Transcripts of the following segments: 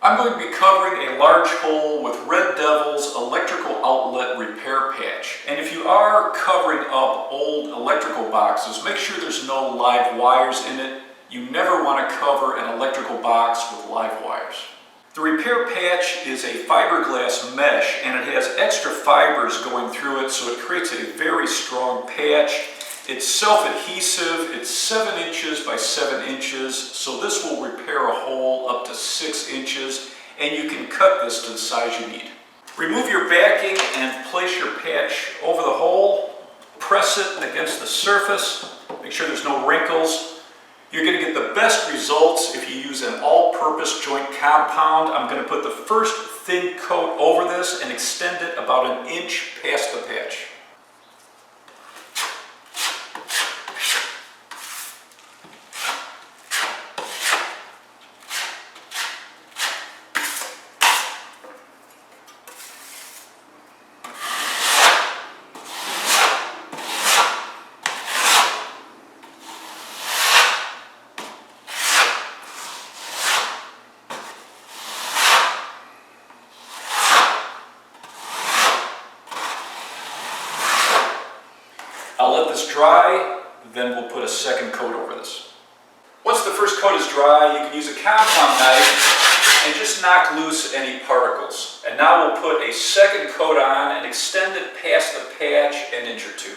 I'm going to be covering a large hole with Red Devil's electrical outlet repair patch. And if you are covering up old electrical boxes, make sure there's no live wires in it. You never want to cover an electrical box with live wires. The repair patch is a fiberglass mesh, and it has extra fibers going through it, so it creates a very strong patch. It's self-adhesive, it's 7 inches by 7 inches, so this will repair a hole up to 6 inches, and you can cut this to the size you need. Remove your backing and place your patch over the hole. Press it against the surface. Make sure there's no wrinkles. You're going to get the best results if you use an all-purpose joint compound. I'm going to put the first thin coat over this and extend it about 1 inch past the patch. I'll let this dry, then we'll put a second coat over this. Once the first coat is dry, you can use a compound knife and just knock loose any particles. And now we'll put a second coat on and extend it past the patch 1 inch or 2.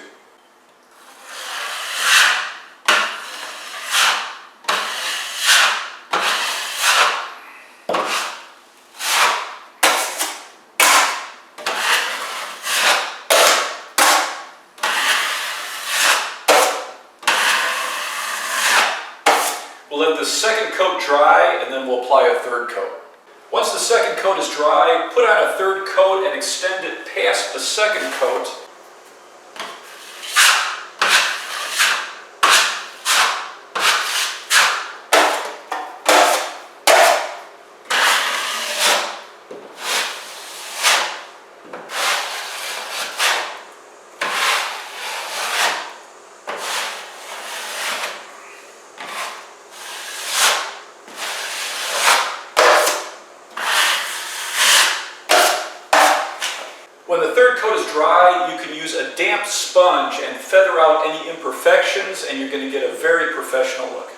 We'll let the second coat dry, and then we'll apply a third coat. Once the second coat is dry, put on a third coat and extend it past the second coat. When the third coat is dry, you can use a damp sponge and feather out any imperfections, and you're going to get a very professional look.